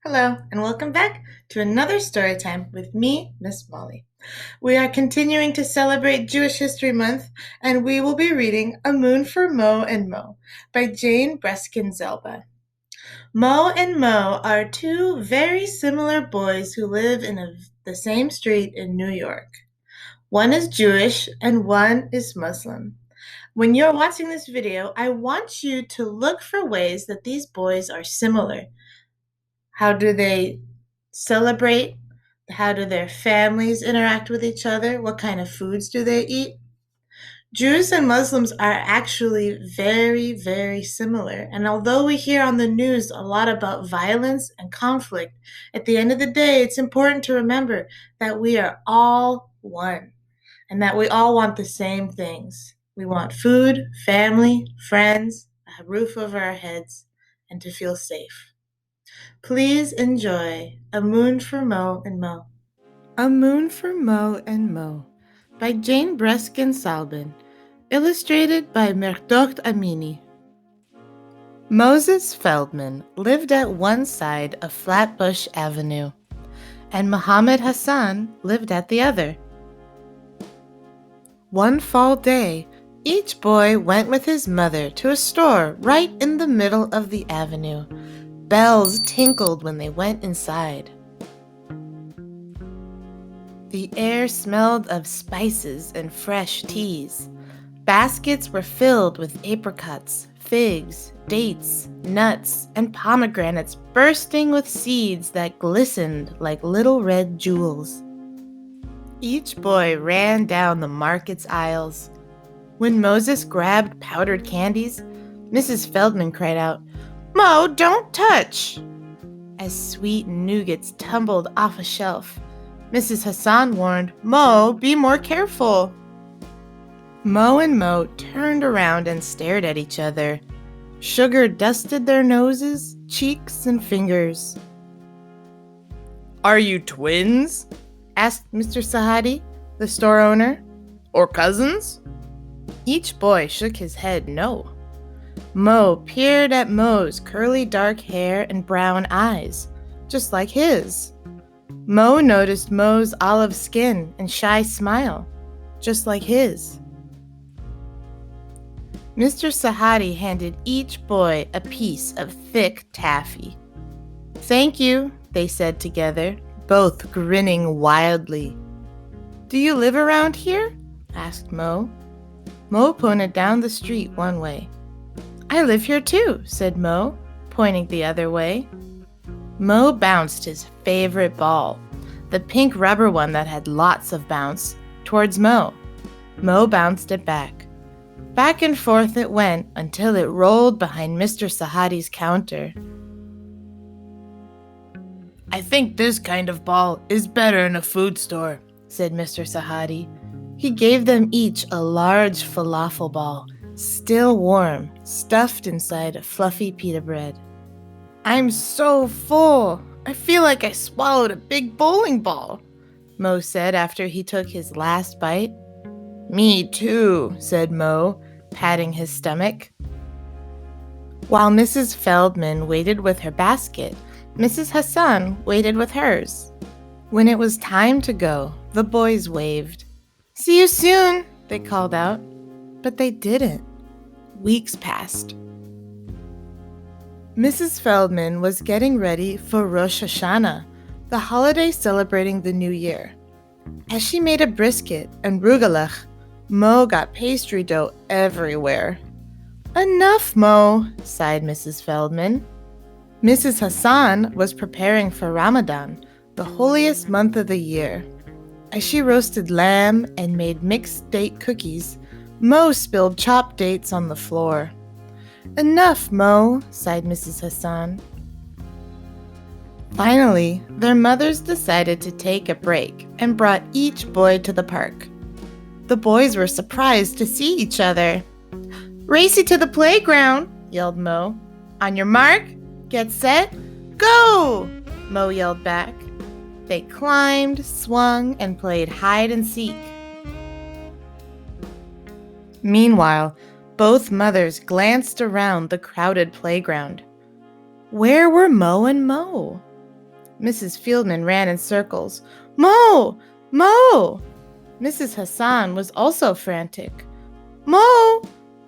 Hello, and welcome back to another story time with me, Miss Molly. We are continuing to celebrate Jewish History Month, and we will be reading A Moon for Mo and Moe by Jane Breskin Zelban. Mo and Moe are two very similar boys who live in the same street in New York. One is Jewish and one is Muslim. When you're watching this video, I want you to look for ways that these boys are similar. How do they celebrate? How do their families interact with each other? What kind of foods do they eat? Jews and Muslims are actually very, very similar. And although we hear on the news a lot about violence and conflict, at the end of the day, it's important to remember that we are all one and that we all want the same things. We want food, family, friends, a roof over our heads, and to feel safe. Please enjoy A Moon for Mo and Moe. A Moon for Mo and Moe by Jane Breskin Zelban, illustrated by Mehrdokht Amini. Moses Feldman lived at one side of Flatbush Avenue, and Mohammed Hassan lived at the other. One fall day, each boy went with his mother to a store right in the middle of the avenue. Bells tinkled when they went inside. The air smelled of spices and fresh teas. Baskets were filled with apricots, figs, dates, nuts, and pomegranates bursting with seeds that glistened like little red jewels. Each boy ran down the market's aisles. When Moses grabbed powdered candies, Mrs. Feldman cried out, "Mo, don't touch!" As sweet nougats tumbled off a shelf, Mrs. Hassan warned, "Mo, be more careful." Mo and Moe turned around and stared at each other. Sugar dusted their noses, cheeks, and fingers. "Are you twins?" asked Mr. Sahadi, the store owner. "Or cousins?" Each boy shook his head no. Mo peered at Mo's curly dark hair and brown eyes, just like his. Mo noticed Mo's olive skin and shy smile, just like his. Mr. Sahadi handed each boy a piece of thick taffy. "Thank you," they said together, both grinning wildly. "Do you live around here?" asked Mo. Mo pointed down the street one way. "I live here too," said Mo, pointing the other way. Mo bounced his favorite ball, the pink rubber one that had lots of bounce, towards Mo. Mo bounced it back. Back and forth it went until it rolled behind Mr. Sahadi's counter. "I think this kind of ball is better in a food store," said Mr. Sahadi. He gave them each a large falafel ball, still warm, stuffed inside a fluffy pita bread. "I'm so full. I feel like I swallowed a big bowling ball," Mo said after he took his last bite. "Me too," said Mo, patting his stomach. While Mrs. Feldman waited with her basket, Mrs. Hassan waited with hers. When it was time to go, the boys waved. "See you soon," they called out, but they didn't. Weeks passed. Mrs. Feldman was getting ready for Rosh Hashana, the holiday celebrating the new year. As she made a brisket and rugelach, Mo got pastry dough everywhere. "Enough, Mo," sighed Mrs. Feldman. Mrs. Hassan was preparing for Ramadan, the holiest month of the year. As she roasted lamb and made mixed date cookies, Mo spilled chopped dates on the floor. "Enough, Mo," sighed Mrs. Hassan. Finally, their mothers decided to take a break and brought each boy to the park. The boys were surprised to see each other. "Racy to the playground," yelled Mo. "On your mark, get set, go!" Mo yelled back. They climbed, swung, and played hide and seek. Meanwhile, both mothers glanced around the crowded playground. Where were Mo and Moe? Mrs. Fieldman ran in circles. Mo! Mo! Mrs. Hassan was also frantic. Mo!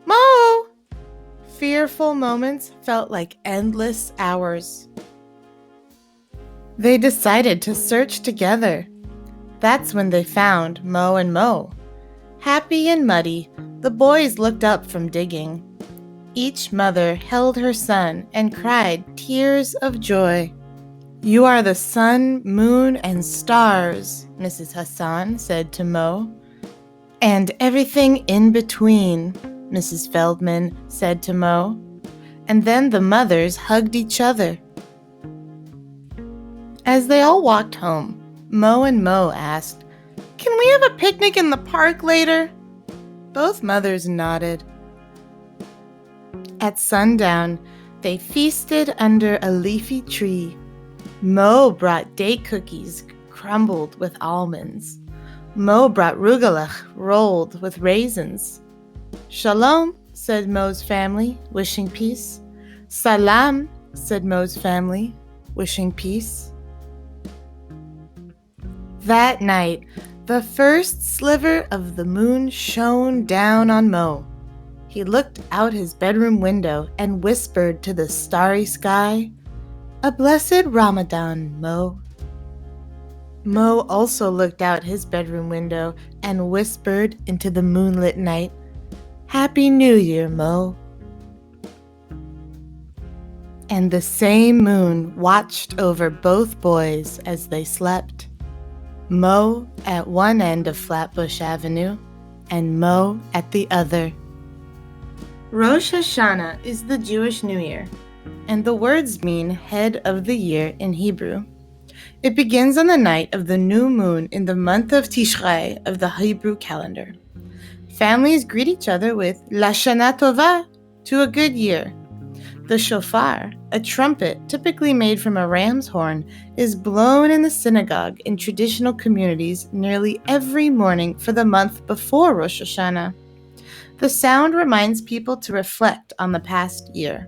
Mo! Fearful moments felt like endless hours. They decided to search together. That's when they found Mo and Moe. Happy and muddy, the boys looked up from digging. Each mother held her son and cried tears of joy. You are the sun, moon, and stars, Mrs. Hassan said to Mo. And everything in between, Mrs. Feldman said to Mo. And then the mothers hugged each other. As they all walked home, Mo and Moe asked, Can we have a picnic in the park later? Both mothers nodded. At sundown, they feasted under a leafy tree. Mo brought date cookies crumbled with almonds. Mo brought rugelach rolled with raisins. Shalom, said Mo's family, wishing peace. Salam, said Mo's family, wishing peace. That night, the first sliver of the moon shone down on Mo. He looked out his bedroom window and whispered to the starry sky, A blessed Ramadan, Mo. Mo also looked out his bedroom window and whispered into the moonlit night, Happy New Year, Mo. And the same moon watched over both boys as they slept. Mo at one end of Flatbush Avenue and Mo at the other. Rosh Hashana is the Jewish New Year, and the words mean head of the year in Hebrew. It begins on the night of the new moon in the month of Tishrei of the Hebrew calendar. Families greet each other with Lashana Tova, to a good year. The shofar, a trumpet typically made from a ram's horn, is blown in the synagogue in traditional communities nearly every morning for the month before Rosh Hashana. The sound reminds people to reflect on the past year.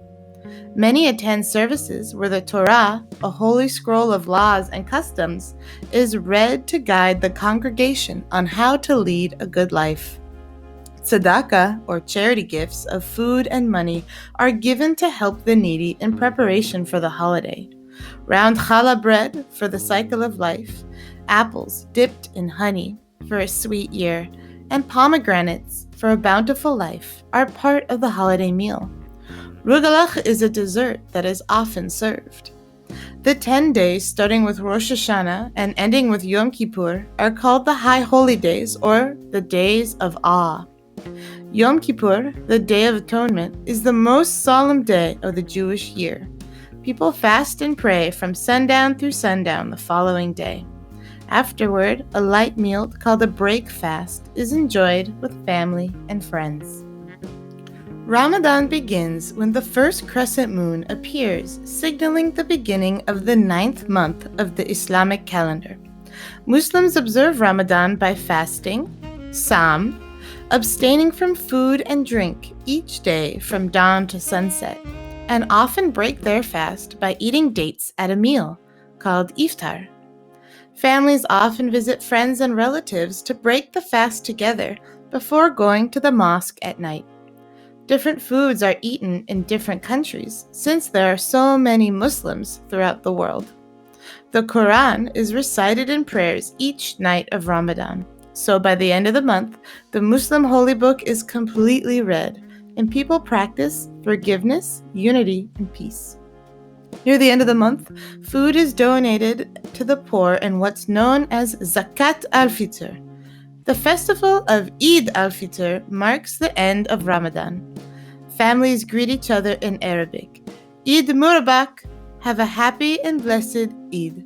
Many attend services where the Torah, a holy scroll of laws and customs, is read to guide the congregation on how to lead a good life. Tzedakah, or charity gifts of food and money, are given to help the needy in preparation for the holiday. Round challah bread for the cycle of life, apples dipped in honey for a sweet year, and pomegranates for a bountiful life are part of the holiday meal. Rugelach is a dessert that is often served. The 10 days, starting with Rosh Hashana and ending with Yom Kippur, are called the High Holy Days, or the Days of Awe. Yom Kippur, the Day of Atonement, is the most solemn day of the Jewish year. People fast and pray from sundown through sundown the following day. Afterward, a light meal called a break fast is enjoyed with family and friends. Ramadan begins when the first crescent moon appears, signaling the beginning of the 9th month of the Islamic calendar. Muslims observe Ramadan by fasting, Sam, abstaining from food and drink each day from dawn to sunset, and often break their fast by eating dates at a meal called iftar. Families often visit friends and relatives to break the fast together before going to the mosque at night. Different foods are eaten in different countries since there are so many Muslims throughout the world. The Quran is recited in prayers each night of Ramadan. So by the end of the month, the Muslim holy book is completely read, and people practice forgiveness, unity, and peace. Near the end of the month, food is donated to the poor in what's known as Zakat al-Fitr. The festival of Eid al-Fitr marks the end of Ramadan. Families greet each other in Arabic. Eid Mubarak, have a happy and blessed Eid.